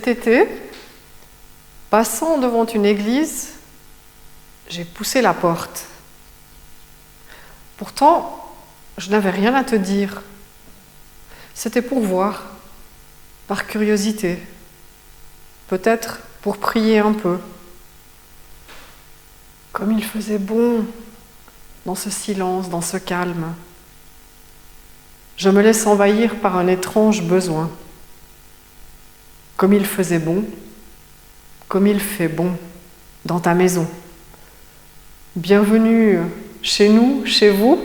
cet été, passant devant une église, j'ai poussé la porte. Pourtant, je n'avais rien à te dire. C'était pour voir, par curiosité, peut-être pour prier un peu. Comme il faisait bon dans ce silence, dans ce calme. Je me laisse envahir par un étrange besoin. Comme il faisait bon, comme il fait bon dans ta maison. Bienvenue chez nous, chez vous,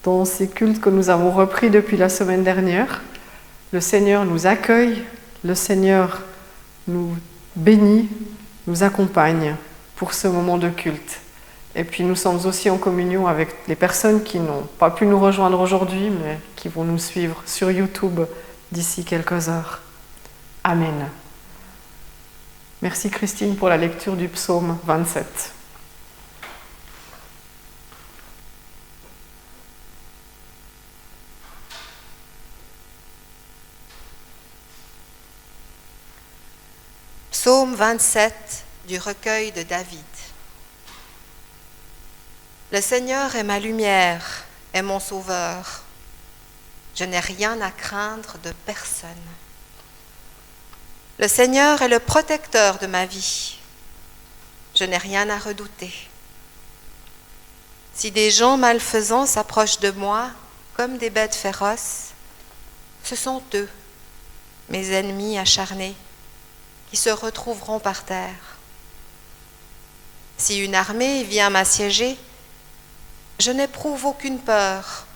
dans ces cultes que nous avons repris depuis la semaine dernière. Le Seigneur nous accueille, le Seigneur nous bénit, nous accompagne pour ce moment de culte. Et puis nous sommes aussi en communion avec les personnes qui n'ont pas pu nous rejoindre aujourd'hui, mais qui vont nous suivre sur YouTube d'ici quelques heures. Amen. Merci Christine pour la lecture du psaume 27. Psaume 27 du recueil de David. Le Seigneur est ma lumière, est mon sauveur. Je n'ai rien à craindre de personne. Le Seigneur est le protecteur de ma vie. Je n'ai rien à redouter. Si des gens malfaisants s'approchent de moi comme des bêtes féroces, ce sont eux, mes ennemis acharnés, qui se retrouveront par terre. Si une armée vient m'assiéger, je n'éprouve aucune peur.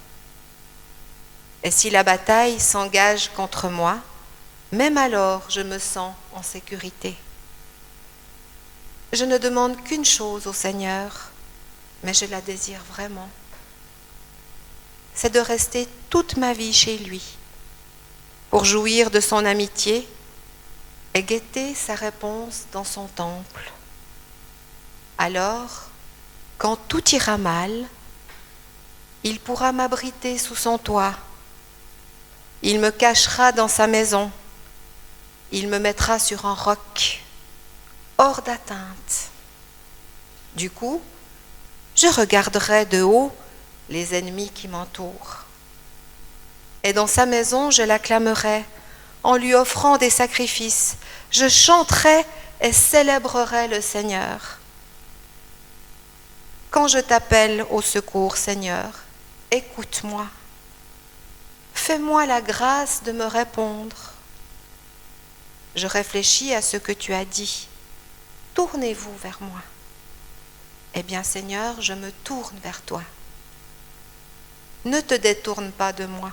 Et si la bataille s'engage contre moi, même alors je me sens en sécurité. Je ne demande qu'une chose au Seigneur, mais je la désire vraiment. C'est de rester toute ma vie chez lui, pour jouir de son amitié et guetter sa réponse dans son temple. Alors, quand tout ira mal, il pourra m'abriter sous son toit. Il me cachera dans sa maison. Il me mettra sur un roc, hors d'atteinte. Du coup, je regarderai de haut les ennemis qui m'entourent. Et dans sa maison, je l'acclamerai en lui offrant des sacrifices. Je chanterai et célébrerai le Seigneur. Quand je t'appelle au secours, Seigneur, écoute-moi. Fais-moi la grâce de me répondre. Je réfléchis à ce que tu as dit. Tournez-vous vers moi. Eh bien, Seigneur, je me tourne vers toi. Ne te détourne pas de moi.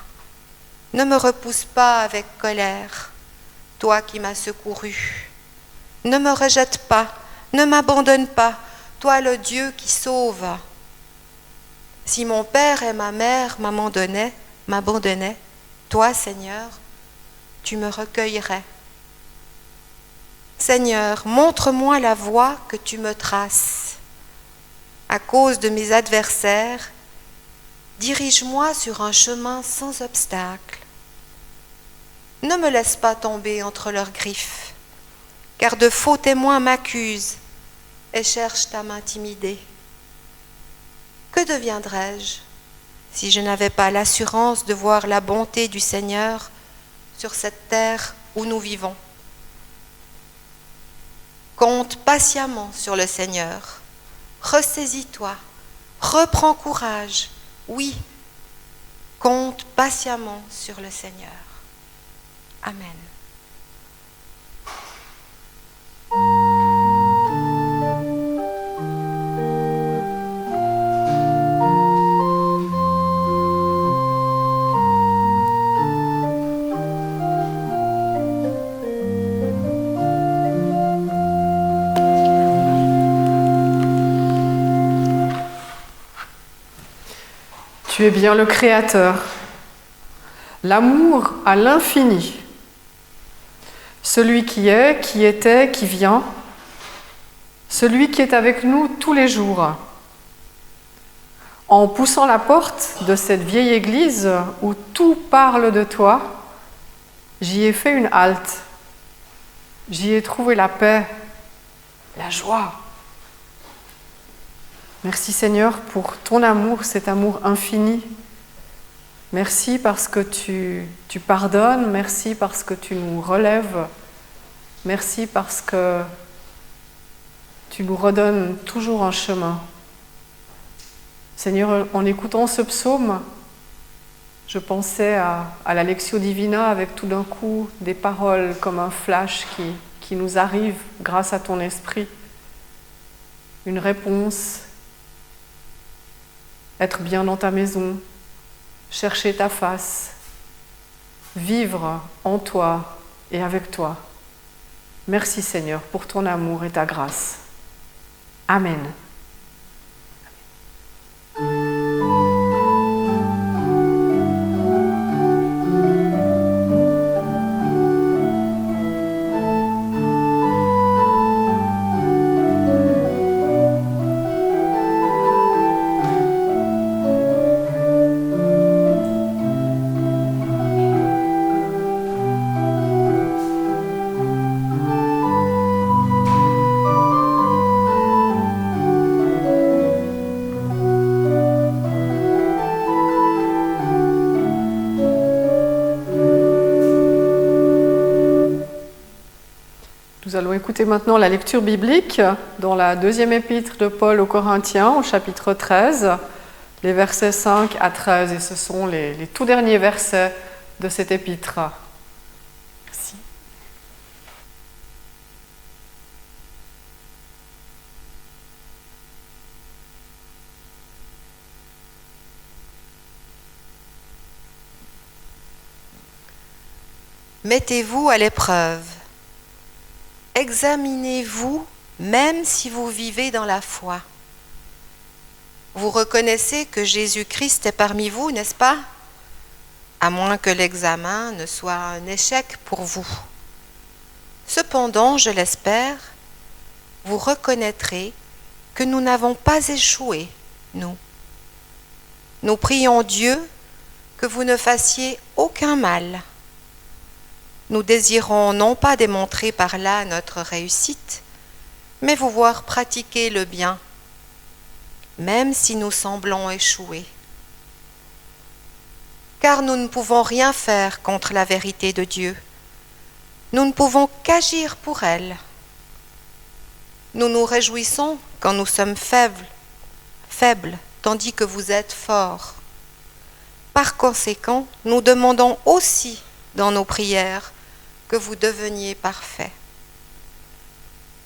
Ne me repousse pas avec colère, toi qui m'as secouru. Ne me rejette pas, ne m'abandonne pas, toi le Dieu qui sauve. Si mon père et ma mère m'abandonnaient, toi, Seigneur, tu me recueillerais. Seigneur, montre-moi la voie que tu me traces. À cause de mes adversaires, dirige-moi sur un chemin sans obstacle. Ne me laisse pas tomber entre leurs griffes, car de faux témoins m'accusent et cherchent à m'intimider. Que deviendrais-je si je n'avais pas l'assurance de voir la bonté du Seigneur sur cette terre où nous vivons? Compte patiemment sur le Seigneur. Ressaisis-toi, reprends courage. Oui, compte patiemment sur le Seigneur. Amen. Tu es bien le Créateur, l'amour à l'infini, celui qui est, qui était, qui vient, celui qui est avec nous tous les jours. En poussant la porte de cette vieille église où tout parle de toi, j'y ai fait une halte. J'y ai trouvé la paix, la joie. Merci Seigneur pour ton amour, cet amour infini. Merci parce que tu pardonnes, merci parce que tu nous relèves, merci parce que tu nous redonnes toujours un chemin. Seigneur, en écoutant ce psaume, je pensais à la Lectio Divina avec tout d'un coup des paroles comme un flash qui nous arrive grâce à ton esprit. Une réponse, être bien dans ta maison, chercher ta face, vivre en toi et avec toi. Merci Seigneur pour ton amour et ta grâce. Amen. Nous allons écouter maintenant la lecture biblique dans la deuxième épître de Paul aux Corinthiens, au chapitre 13, les versets 5 à 13. Et ce sont les tout derniers versets de cette épître. Merci. Mettez-vous à l'épreuve. Examinez-vous, même si vous vivez dans la foi. Vous reconnaissez que Jésus-Christ est parmi vous, n'est-ce pas? À moins que l'examen ne soit un échec pour vous. Cependant, je l'espère, vous reconnaîtrez que nous n'avons pas échoué, nous. Nous prions Dieu que vous ne fassiez aucun mal. Nous désirons non pas démontrer par là notre réussite, mais vous voir pratiquer le bien, même si nous semblons échouer. Car nous ne pouvons rien faire contre la vérité de Dieu. Nous ne pouvons qu'agir pour elle. Nous nous réjouissons quand nous sommes faibles, tandis que vous êtes forts. Par conséquent, nous demandons aussi dans nos prières que vous deveniez parfaits.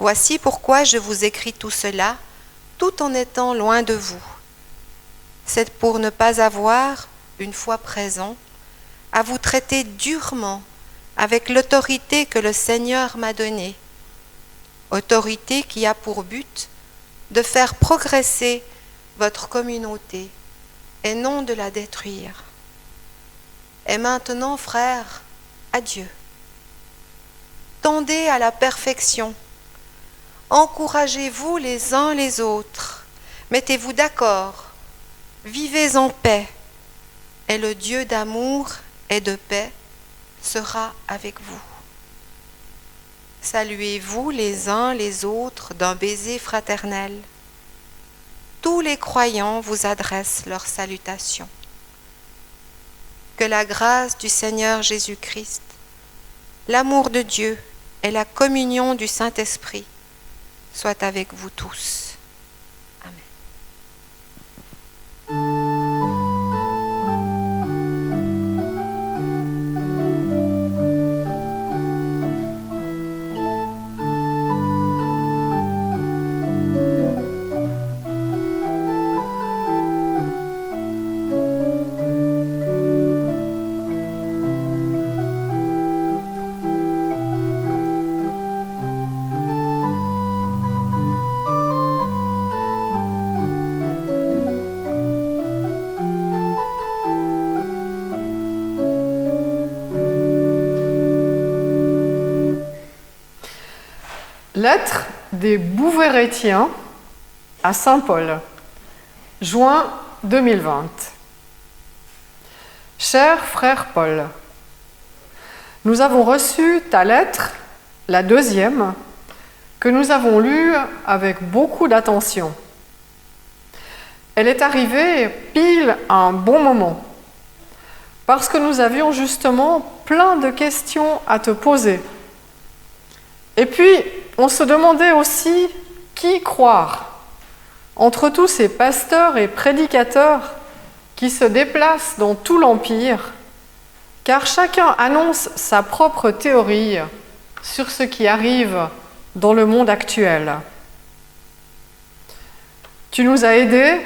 Voici pourquoi je vous écris tout cela, tout en étant loin de vous. C'est pour ne pas avoir, une fois présent, à vous traiter durement avec l'autorité que le Seigneur m'a donnée, autorité qui a pour but de faire progresser votre communauté et non de la détruire. Et maintenant, frères, adieu. Tendez à la perfection. Encouragez-vous les uns les autres. Mettez-vous d'accord. Vivez en paix. Et le Dieu d'amour et de paix sera avec vous. Saluez-vous les uns les autres d'un baiser fraternel. Tous les croyants vous adressent leurs salutations. Que la grâce du Seigneur Jésus-Christ, l'amour de Dieu et la communion du Saint-Esprit soient avec vous tous. Amen. Lettre des Bouvérétiens à Saint Paul, juin 2020. Cher frère Paul, nous avons reçu ta lettre, la deuxième, que nous avons lue avec beaucoup d'attention. Elle est arrivée pile à un bon moment, parce que nous avions justement plein de questions à te poser. Et puis, on se demandait aussi qui croire entre tous ces pasteurs et prédicateurs qui se déplacent dans tout l'Empire, car chacun annonce sa propre théorie sur ce qui arrive dans le monde actuel. Tu nous as aidés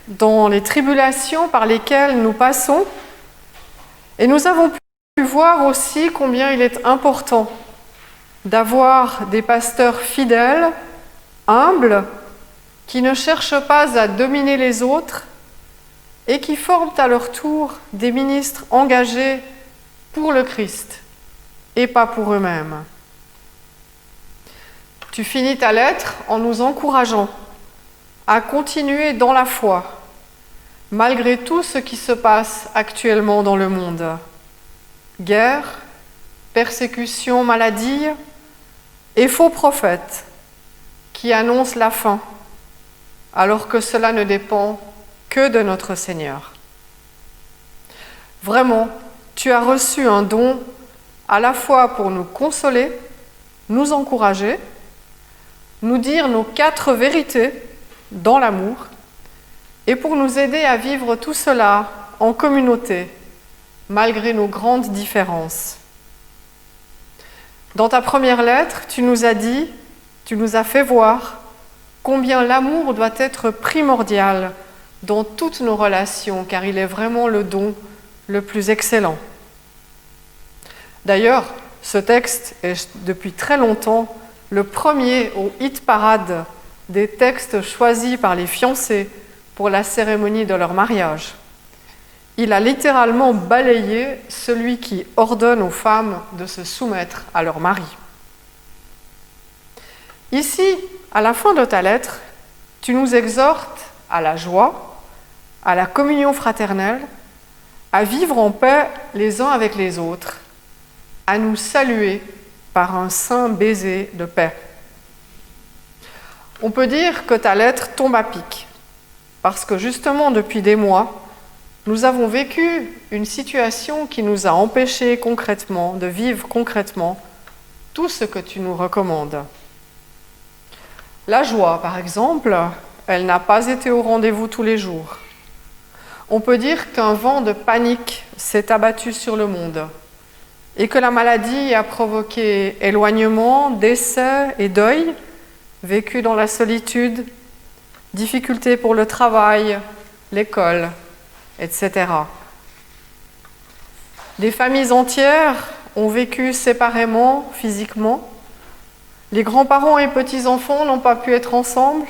dans les tribulations par lesquelles nous passons, et nous avons pu voir aussi combien il est important d'avoir des pasteurs fidèles, humbles, qui ne cherchent pas à dominer les autres et qui forment à leur tour des ministres engagés pour le Christ et pas pour eux-mêmes. Tu finis ta lettre en nous encourageant à continuer dans la foi, malgré tout ce qui se passe actuellement dans le monde. Guerre, persécution, maladie et faux prophètes qui annoncent la fin, alors que cela ne dépend que de notre Seigneur. Vraiment, tu as reçu un don à la fois pour nous consoler, nous encourager, nous dire nos 4 vérités dans l'amour et pour nous aider à vivre tout cela en communauté, malgré nos grandes différences. Dans ta première lettre, tu nous as fait voir combien l'amour doit être primordial dans toutes nos relations, car il est vraiment le don le plus excellent. D'ailleurs, ce texte est depuis très longtemps le premier au hit parade des textes choisis par les fiancés pour la cérémonie de leur mariage. Il a littéralement balayé celui qui ordonne aux femmes de se soumettre à leur mari. Ici, à la fin de ta lettre, tu nous exhortes à la joie, à la communion fraternelle, à vivre en paix les uns avec les autres, à nous saluer par un saint baiser de paix. On peut dire que ta lettre tombe à pic, parce que justement depuis des mois, nous avons vécu une situation qui nous a empêchés concrètement de vivre concrètement tout ce que tu nous recommandes. La joie, par exemple, elle n'a pas été au rendez-vous tous les jours. On peut dire qu'un vent de panique s'est abattu sur le monde et que la maladie a provoqué éloignement, décès et deuil, vécu dans la solitude, difficultés pour le travail, l'école, etc. Des familles entières ont vécu séparément, physiquement. Les grands-parents et petits-enfants n'ont pas pu être ensemble.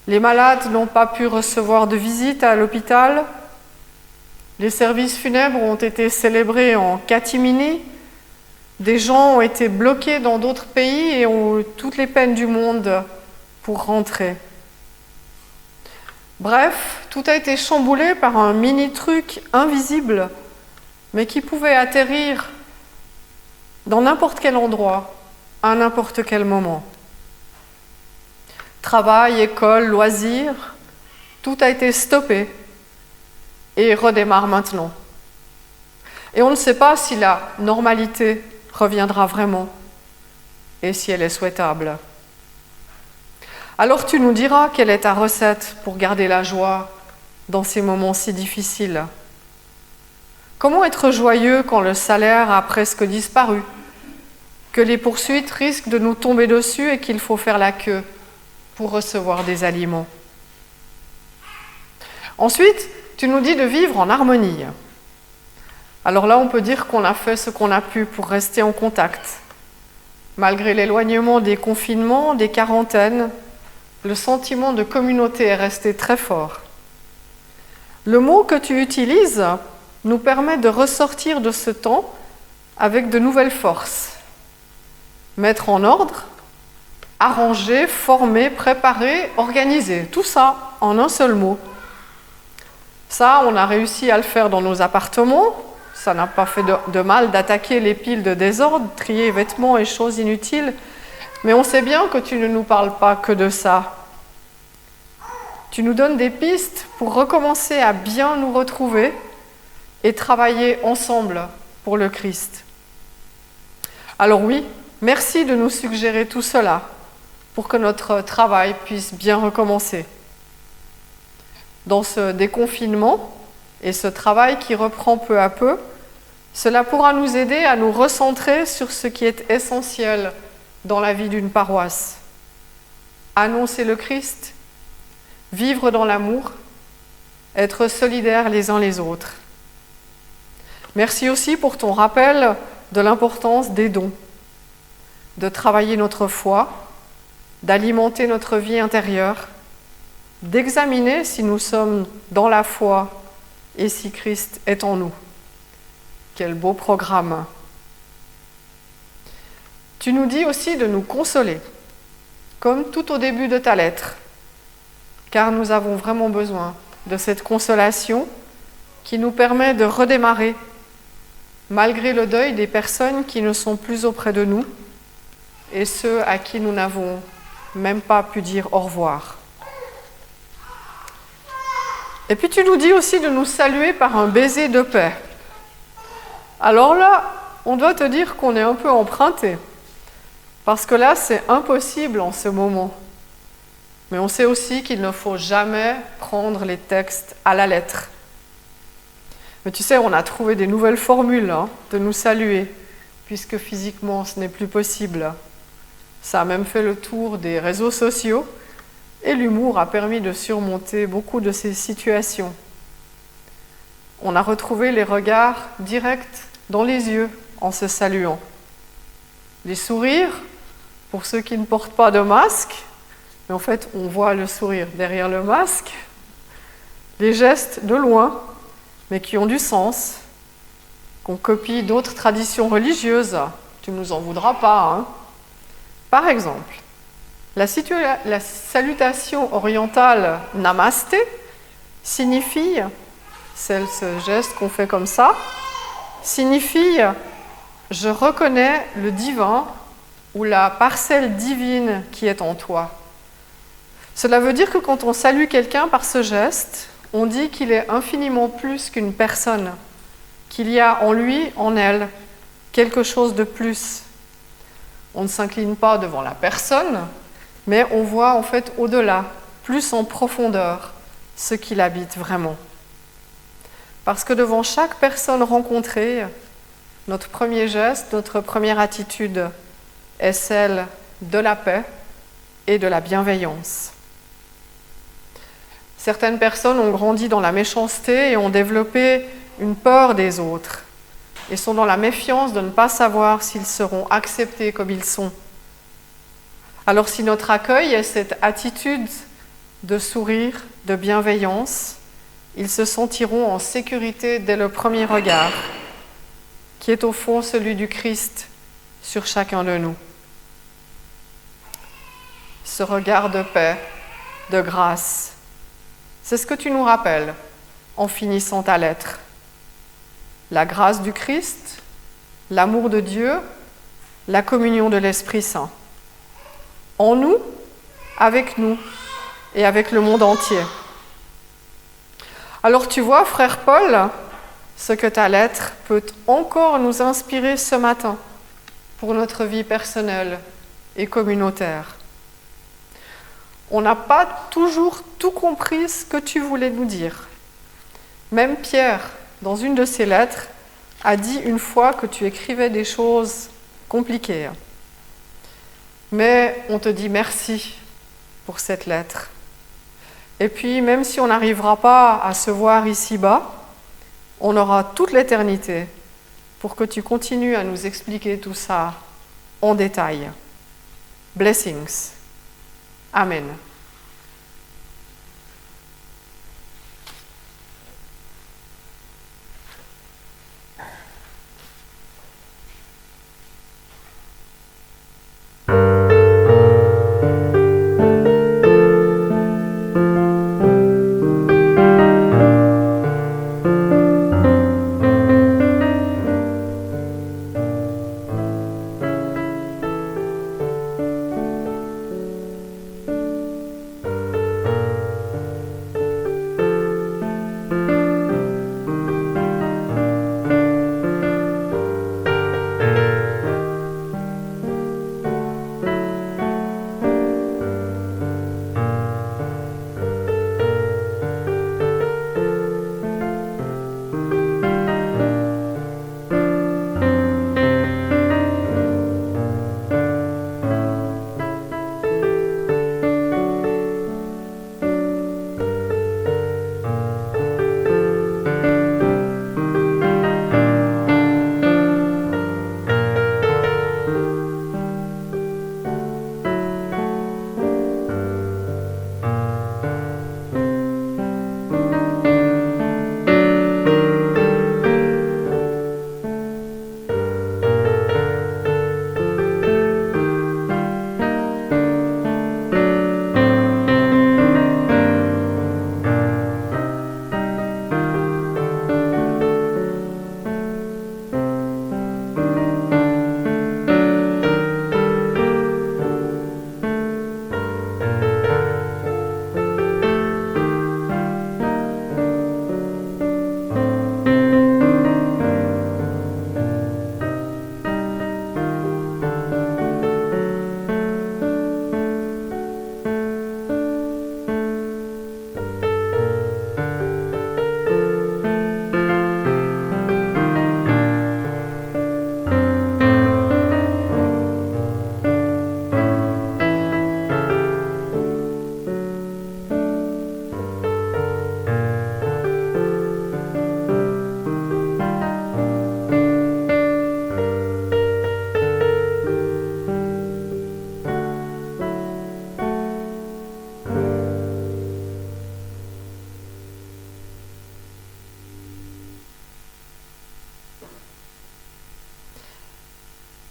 Les malades n'ont pas pu recevoir de visite à l'hôpital. Les services funèbres ont été célébrés en catimini. Des gens ont été bloqués dans d'autres pays et ont eu toutes les peines du monde pour rentrer. Bref, tout a été chamboulé par un mini-truc invisible, mais qui pouvait atterrir dans n'importe quel endroit, à n'importe quel moment. Travail, école, loisirs, tout a été stoppé et redémarre maintenant. Et on ne sait pas si la normalité reviendra vraiment et si elle est souhaitable. Alors tu nous diras quelle est ta recette pour garder la joie dans ces moments si difficiles. Comment être joyeux quand le salaire a presque disparu, que les poursuites risquent de nous tomber dessus et qu'il faut faire la queue pour recevoir des aliments. Ensuite, tu nous dis de vivre en harmonie. Alors là, on peut dire qu'on a fait ce qu'on a pu pour rester en contact. Malgré l'éloignement des confinements, des quarantaines, le sentiment de communauté est resté très fort. Le mot que tu utilises nous permet de ressortir de ce temps avec de nouvelles forces. Mettre en ordre, arranger, former, préparer, organiser, tout ça en un seul mot. Ça, on a réussi à le faire dans nos appartements, ça n'a pas fait de mal d'attaquer les piles de désordre, trier vêtements et choses inutiles, mais on sait bien que tu ne nous parles pas que de ça. Tu nous donnes des pistes pour recommencer à bien nous retrouver et travailler ensemble pour le Christ. Alors oui, merci de nous suggérer tout cela pour que notre travail puisse bien recommencer. Dans ce déconfinement et ce travail qui reprend peu à peu, cela pourra nous aider à nous recentrer sur ce qui est essentiel dans la vie d'une paroisse. Annoncer le Christ, vivre dans l'amour, être solidaires les uns les autres. Merci aussi pour ton rappel de l'importance des dons, de travailler notre foi, d'alimenter notre vie intérieure, d'examiner si nous sommes dans la foi et si Christ est en nous. Quel beau programme! Tu nous dis aussi de nous consoler, comme tout au début de ta lettre, car nous avons vraiment besoin de cette consolation qui nous permet de redémarrer, malgré le deuil des personnes qui ne sont plus auprès de nous et ceux à qui nous n'avons même pas pu dire au revoir. Et puis tu nous dis aussi de nous saluer par un baiser de paix. Alors là, on doit te dire qu'on est un peu emprunté, parce que là, c'est impossible en ce moment. Mais on sait aussi qu'il ne faut jamais prendre les textes à la lettre. Mais tu sais, on a trouvé des nouvelles formules de nous saluer, puisque physiquement, ce n'est plus possible. Ça a même fait le tour des réseaux sociaux, et l'humour a permis de surmonter beaucoup de ces situations. On a retrouvé les regards directs dans les yeux en se saluant. Les sourires, pour ceux qui ne portent pas de masque, mais en fait, on voit le sourire derrière le masque. Les gestes de loin, mais qui ont du sens, qu'on copie d'autres traditions religieuses. Tu ne nous en voudras pas. Par exemple, la salutation orientale Namasté signifie, c'est ce geste qu'on fait comme ça, signifie « je reconnais le divin » ou la parcelle divine qui est en toi. Cela veut dire que quand on salue quelqu'un par ce geste, on dit qu'il est infiniment plus qu'une personne, qu'il y a en lui, en elle, quelque chose de plus. On ne s'incline pas devant la personne, mais on voit en fait au-delà, plus en profondeur, ce qui l'habite vraiment. Parce que devant chaque personne rencontrée, notre premier geste, notre première attitude est celle de la paix et de la bienveillance. Certaines personnes ont grandi dans la méchanceté et ont développé une peur des autres et sont dans la méfiance de ne pas savoir s'ils seront acceptés comme ils sont. Alors si notre accueil est cette attitude de sourire, de bienveillance, ils se sentiront en sécurité dès le premier regard, qui est au fond celui du Christ sur chacun de nous. Ce regard de paix, de grâce, c'est ce que tu nous rappelles en finissant ta lettre. La grâce du Christ, l'amour de Dieu, la communion de l'Esprit Saint. En nous, avec nous et avec le monde entier. Alors tu vois, frère Paul, ce que ta lettre peut encore nous inspirer ce matin pour notre vie personnelle et communautaire. On n'a pas toujours tout compris ce que tu voulais nous dire. Même Pierre, dans une de ses lettres, a dit une fois que tu écrivais des choses compliquées. Mais on te dit merci pour cette lettre. Et puis, même si on n'arrivera pas à se voir ici-bas, on aura toute l'éternité pour que tu continues à nous expliquer tout ça en détail. Blessings. Amen.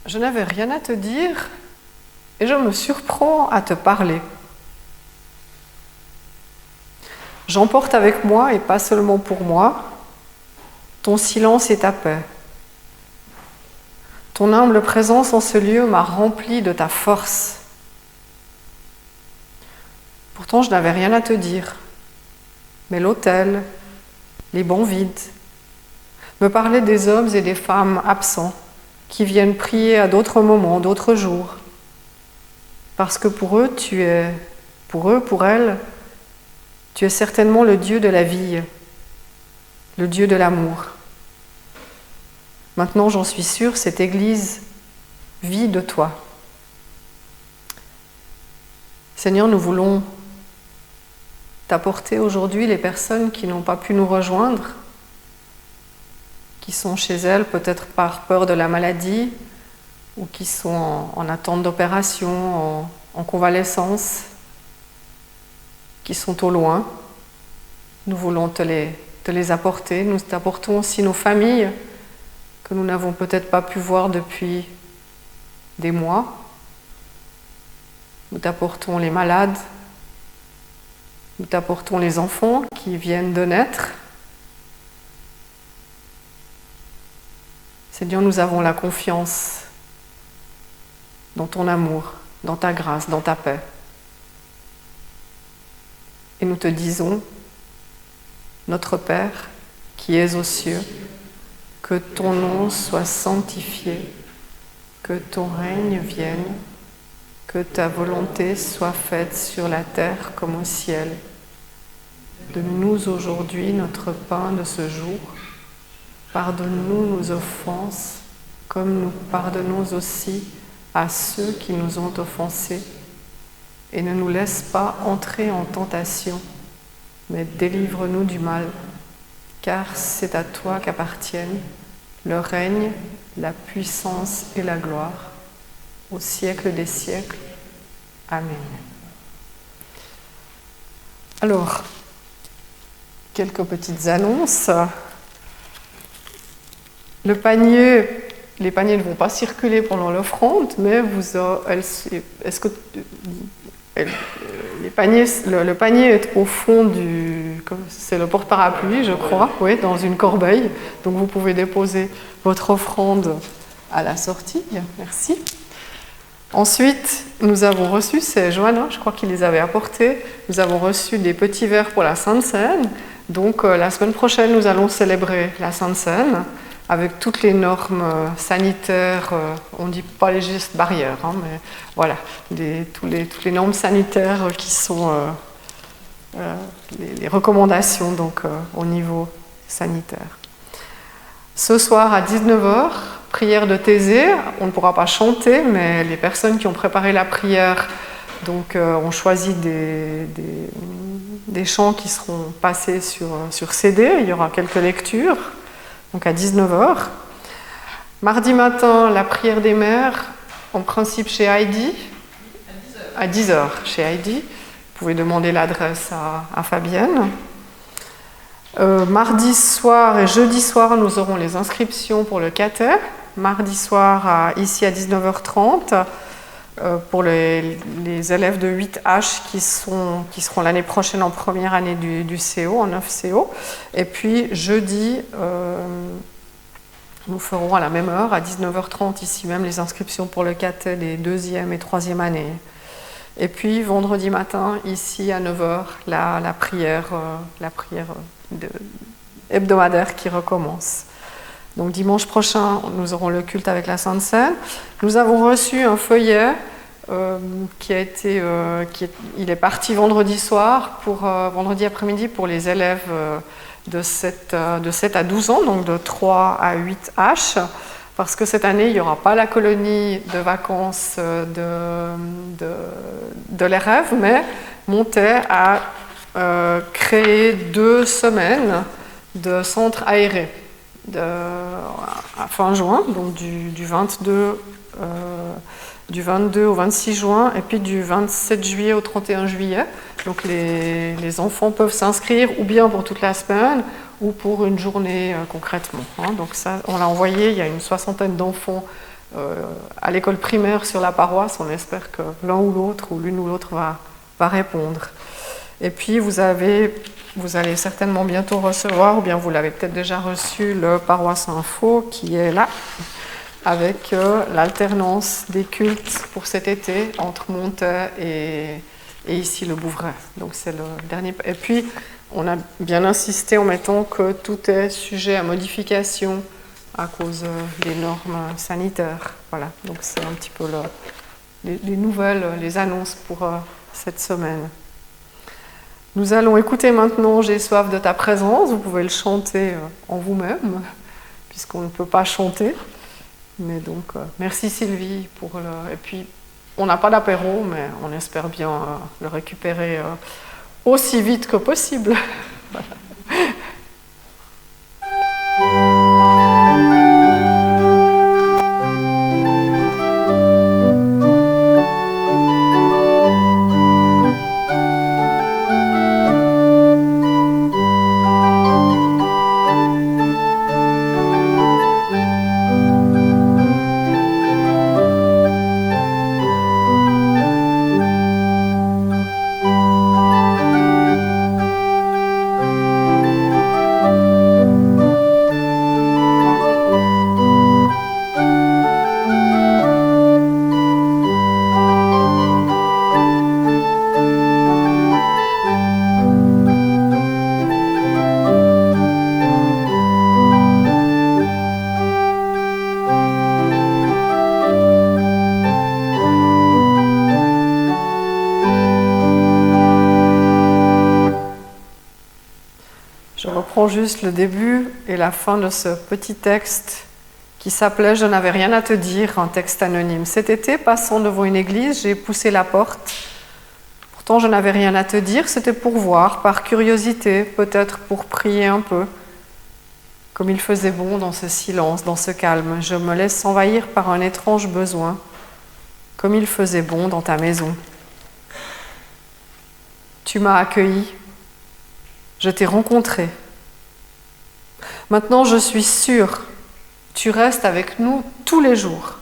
je n'avais rien à te dire et je me surprends à te parler. J'emporte avec moi, et pas seulement pour moi, ton silence et ta paix. Ton humble présence en ce lieu m'a rempli de ta force. Pourtant, je n'avais rien à te dire. Mais l'autel, les bancs vides, me parlaient des hommes et des femmes absents qui viennent prier à d'autres moments, d'autres jours. Parce que pour eux, pour elles, tu es certainement le Dieu de la vie, le Dieu de l'amour. Maintenant, j'en suis sûre, cette Église vit de toi. Seigneur, nous voulons t'apporter aujourd'hui les personnes qui n'ont pas pu nous rejoindre, qui sont chez elles peut-être par peur de la maladie ou qui sont en attente d'opération, en convalescence, qui sont au loin. Nous voulons te les apporter. Nous t'apportons aussi nos familles que nous n'avons peut-être pas pu voir depuis des mois. Nous t'apportons les malades. Nous t'apportons les enfants qui viennent de naître. Seigneur, nous avons la confiance dans ton amour, dans ta grâce, dans ta paix. Et nous te disons, notre Père, qui es aux cieux, que ton nom soit sanctifié, que ton règne vienne, que ta volonté soit faite sur la terre comme au ciel. Donne-nous aujourd'hui notre pain de ce jour. Pardonne-nous nos offenses, comme nous pardonnons aussi à ceux qui nous ont offensés. Et ne nous laisse pas entrer en tentation, mais délivre-nous du mal, car c'est à toi qu'appartiennent le règne, la puissance et la gloire, au siècle des siècles. Amen. Alors, quelques petites annonces. Les paniers ne vont pas circuler pendant l'offrande, mais le panier est au fond c'est le porte-parapluie, je crois, oui, dans une corbeille. Donc vous pouvez déposer votre offrande à la sortie. Merci. Ensuite, nous avons reçu, c'est Johanna, je crois qu'il les avait apportés, nous avons reçu des petits verres pour la Sainte Seine. Donc la semaine prochaine, nous allons célébrer la Sainte Seine avec toutes les normes sanitaires, on ne dit pas les gestes barrières, hein, mais voilà, toutes les normes sanitaires qui sont les recommandations donc, au niveau sanitaire. Ce soir à 19h, prière de Thésée. On ne pourra pas chanter, mais les personnes qui ont préparé la prière donc, ont choisi des chants qui seront passés sur CD. Il y aura quelques lectures, donc à 19h. Mardi matin, la prière des mères, en principe chez Heidi. À 10h chez Heidi. Vous pouvez demander l'adresse à Fabienne. Mardi soir et jeudi soir, nous aurons les inscriptions pour le caté. Mardi soir, ici à 19h30, pour les élèves de 8H qui seront l'année prochaine en première année du CO, en 9 CO. Et puis jeudi, nous ferons à la même heure, à 19h30, ici même, les inscriptions pour le caté des 2e et 3e années. Et puis vendredi matin, ici à 9h, la prière hebdomadaire qui recommence. Donc dimanche prochain, nous aurons le culte avec la Sainte Seine. Nous avons reçu un feuillet il est parti vendredi soir, vendredi après-midi pour les élèves de 7 à 12 ans, donc de 3 à 8H, parce que cette année, il n'y aura pas la colonie de vacances de les rêves, mais Montet a créé 2 semaines de centres aérés à fin juin, donc du 22 au 26 juin et puis du 27 juillet au 31 juillet. Donc les enfants peuvent s'inscrire ou bien pour toute la semaine ou pour une journée concrètement. Donc ça, on l'a envoyé, il y a une 60aine d'enfants à l'école primaire sur la paroisse. On espère que l'un ou l'autre, ou l'une ou l'autre va répondre. Et puis vous allez certainement bientôt recevoir, ou bien vous l'avez peut-être déjà reçu, le Paroisse Info qui est là, avec l'alternance des cultes pour cet été entre Montaix et ici le Bouvray. Donc c'est le dernier. Et puis on a bien insisté en mettant que tout est sujet à modification à cause des normes sanitaires. Voilà, donc c'est un petit peu les nouvelles, les annonces pour cette semaine. Nous allons écouter maintenant « J'ai soif de ta présence ». Vous pouvez le chanter en vous-même, puisqu'on ne peut pas chanter. Mais donc, merci Sylvie pour le... Et puis, on n'a pas d'apéro, mais on espère bien le récupérer aussi vite que possible. Voilà. Je reprends juste le début et la fin de ce petit texte qui s'appelait « Je n'avais rien à te dire », un texte anonyme. Cet été, passant devant une église, j'ai poussé la porte. Pourtant, je n'avais rien à te dire, c'était pour voir, par curiosité, peut-être pour prier un peu. Comme il faisait bon dans ce silence, dans ce calme, je me laisse envahir par un étrange besoin, comme il faisait bon dans ta maison. Tu m'as accueilli. Je t'ai rencontré. Maintenant, je suis sûre, tu restes avec nous tous les jours.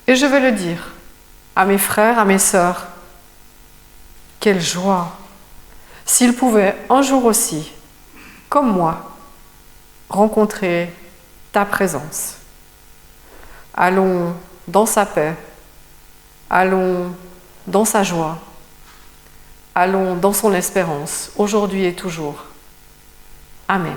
Et je vais le dire à mes frères, à mes sœurs. Quelle joie! S'ils pouvaient un jour aussi, comme moi, rencontrer ta présence. Allons dans sa paix, allons dans sa joie. Allons dans son espérance, aujourd'hui et toujours. Amen.